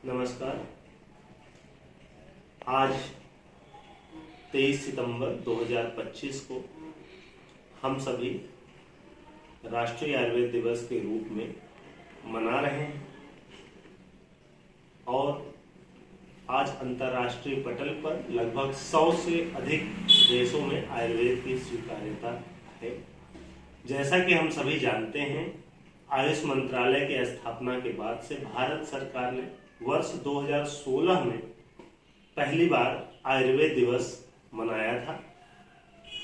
नमस्कार। आज 23 सितंबर 2025 को हम सभी राष्ट्रीय आयुर्वेद दिवस के रूप में मना रहे हैं और आज अंतर्राष्ट्रीय पटल पर लगभग 100 से अधिक देशों में आयुर्वेद की स्वीकार्यता है। जैसा कि हम सभी जानते हैं, आयुष मंत्रालय की स्थापना के बाद से भारत सरकार ने वर्ष 2016 में पहली बार आयुर्वेद दिवस मनाया था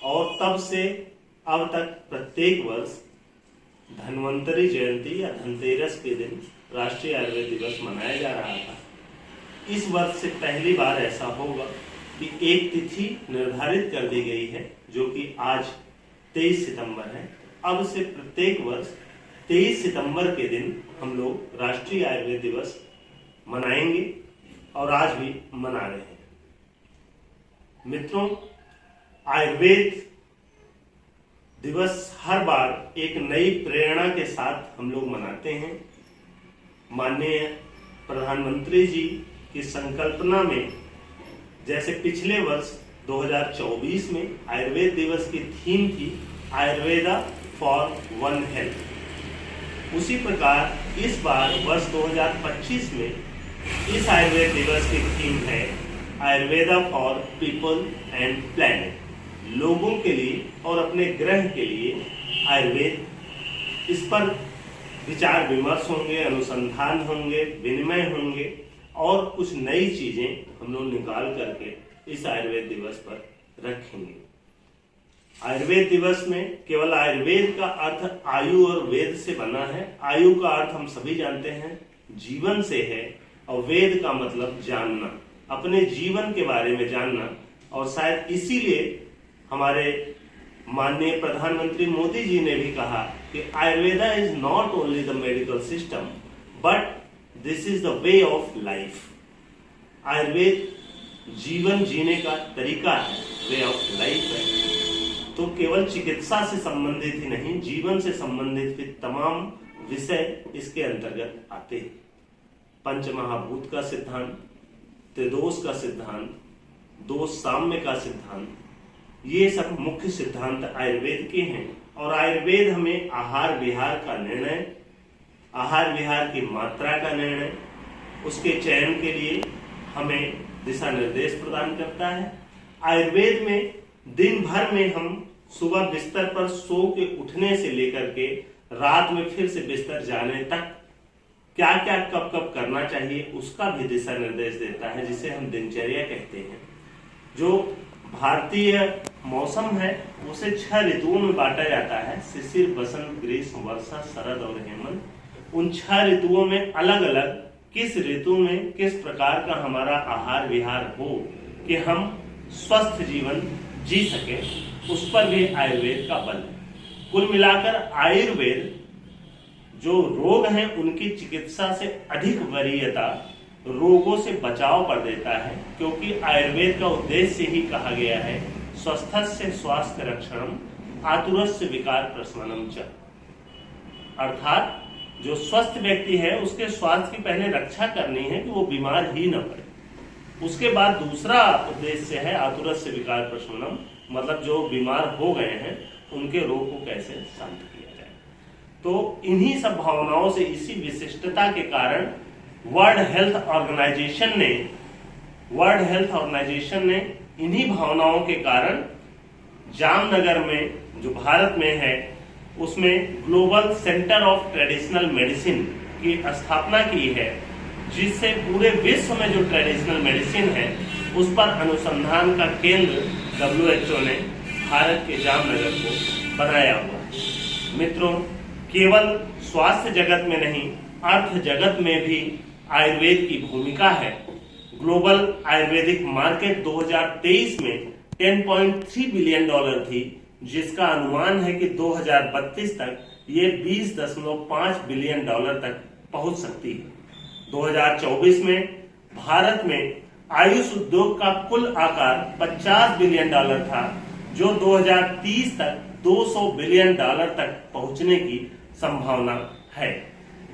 और तब से अब तक प्रत्येक वर्ष धन्वंतरी जयंती या धनतेरस के दिन राष्ट्रीय आयुर्वेद दिवस मनाया जा रहा था। इस वर्ष से पहली बार ऐसा होगा कि एक तिथि निर्धारित कर दी गई है जो कि आज 23 सितंबर है। अब से प्रत्येक वर्ष 23 सितंबर के दिन हम लोग राष्ट्रीय आयुर्वेद दिवस मनाएंगे और आज भी मना रहे हैं। मित्रों, आयुर्वेद दिवस हर बार एक नई प्रेरणा के साथ हम लोग मनाते हैं। माननीय प्रधानमंत्री जी की संकल्पना में, जैसे पिछले वर्ष 2024 में आयुर्वेद दिवस की थीम थी आयुर्वेदा फॉर वन हेल्थ, उसी प्रकार इस बार वर्ष 2025 में इस आयुर्वेद दिवस की थीम है Ayurveda for people and planet, लोगों के लिए और अपने ग्रह के लिए आयुर्वेद। इस पर विचार विमर्श होंगे, अनुसंधान होंगे, विनिमय होंगे और कुछ नई चीजें हम लोग निकाल करके इस आयुर्वेद दिवस पर रखेंगे। आयुर्वेद दिवस में केवल आयुर्वेद का अर्थ आयु और वेद से बना है। आयु का अर्थ हम सभी जानते हैं जीवन से है और वेद का मतलब जानना, अपने जीवन के बारे में जानना। और शायद इसीलिए हमारे माननीय प्रधानमंत्री मोदी जी ने भी कहा कि Ayurveda is not only the medical system but this is the way of life. Ayurveda जीवन जीने का तरीका है, वे ऑफ लाइफ है। तो केवल चिकित्सा से संबंधित ही नहीं, जीवन से संबंधित भी तमाम विषय इसके अंतर्गत आते हैं। पंचमहाभूत का सिद्धांत, त्रिदोष का सिद्धांत, दोष साम्य का सिद्धांत, ये सब मुख्य सिद्धांत आयुर्वेद के हैं। और आयुर्वेद हमें आहार विहार का निर्णय, आहार विहार की मात्रा का निर्णय, उसके चयन के लिए हमें दिशा निर्देश प्रदान करता है। आयुर्वेद में दिन भर में हम सुबह बिस्तर पर सो के उठने से लेकर के रात में फिर से बिस्तर जाने तक क्या क्या कब कब करना चाहिए उसका भी दिशा निर्देश देता है, जिसे हम दिनचर्या कहते हैं। जो भारतीय मौसम है उसे 6 ऋतुओं में बांटा जाता है, शिशिर, बसंत, ग्रीष्म, वर्षा, शरद और हेमंत। उन 6 ऋतुओं में अलग अलग किस ऋतु में किस प्रकार का हमारा आहार विहार हो कि हम स्वस्थ जीवन जी सके, उस पर भी आयुर्वेद का बल है। कुल मिलाकर आयुर्वेद जो रोग हैं उनकी चिकित्सा से अधिक वरीयता रोगों से बचाव पर देता है, क्योंकि आयुर्वेद का उद्देश्य ही कहा गया है स्वस्थस्य स्वास्थ्य रक्षणम आतुरस्य विकार प्रशमनम च। अर्थात जो स्वस्थ व्यक्ति है उसके स्वास्थ्य की पहले रक्षा करनी है कि वो बीमार ही न पड़े। उसके बाद दूसरा उद्देश्य है आतुरस्य विकार प्रशमनम, मतलब जो बीमार हो गए हैं उनके रोग को कैसे शांत किया जाए। तो इन्हीं सब भावनाओं से, इसी विशिष्टता के कारण वर्ल्ड हेल्थ ऑर्गेनाइजेशन ने इन्हीं भावनाओं के कारण जामनगर में, जो भारत में है, उसमें global centre of traditional medicine की स्थापना की है, जिससे पूरे विश्व में जो ट्रेडिशनल मेडिसिन है उस पर अनुसंधान का केंद्र WHO ने भारत के जामनगर को बनाया हुआ है। मित्रों, केवल स्वास्थ्य जगत में नहीं, अर्थ जगत में भी आयुर्वेद की भूमिका है। ग्लोबल आयुर्वेदिक मार्केट 2023 में $10.3 बिलियन थी, जिसका अनुमान है कि 2032 तक ये $20.5 बिलियन तक पहुंच सकती है। 2024 में भारत में आयुष उद्योग का कुल आकार $50 बिलियन था, जो 2030 तक $200 बिलियन तक पहुंचने की संभावना है।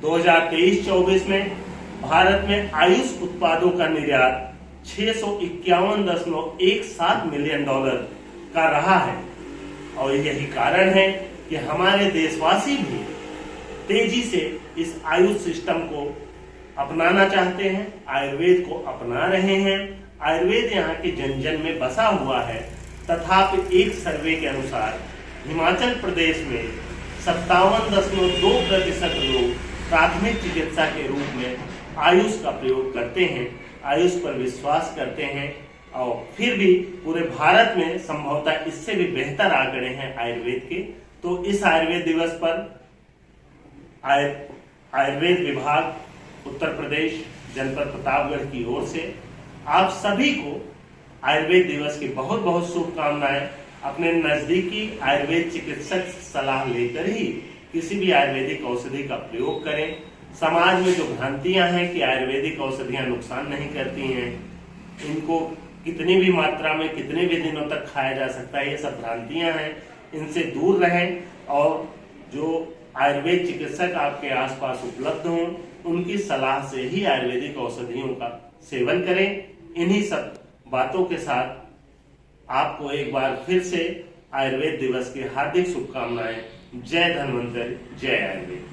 2023-24 में भारत में आयुष उत्पादों का निर्यात 651.17 मिलियन डॉलर का रहा है और यही कारण है कि हमारे देशवासी भी तेजी से इस आयुष सिस्टम को अपनाना चाहते हैं, आयुर्वेद को अपना रहे हैं। आयुर्वेद यहाँ के जन जन में बसा हुआ है। तथापि एक सर्वे के अनुसार हिमाचल प्रदेश में 57.2% लोग प्राथमिक चिकित्सा के रूप में आयुष का प्रयोग करते हैं, आयुष पर विश्वास करते हैं और फिर भी पूरे भारत में संभवतः इससे भी बेहतर आंकड़े हैं आयुर्वेद के। तो इस आयुर्वेद दिवस पर आयुर्वेद विभाग उत्तर प्रदेश जनपद प्रतापगढ़ की ओर से आप सभी को आयुर्वेद दिवस की बहुत बहुत शुभकामनाएं। अपने नजदीकी आयुर्वेद चिकित्सक सलाह लेकर ही किसी भी आयुर्वेदिक औषधि का प्रयोग करें। समाज में जो भ्रांतियां हैं कि आयुर्वेदिक औषधियां नुकसान नहीं करती हैं, इनको कितनी भी मात्रा में कितने भी दिनों तक खाया जा सकता है, ये सब भ्रांतियां हैं। इनसे दूर रहें और जो आयुर्वेद चिकित्सक आपके आसपास उपलब्ध हों उनकी सलाह से ही आयुर्वेदिक औषधियों का सेवन करें। इन्हीं सब बातों के साथ आपको एक बार फिर से आयुर्वेद दिवस की हार्दिक शुभकामनाएं। जय धन्वंतरि, जय आयुर्वेद।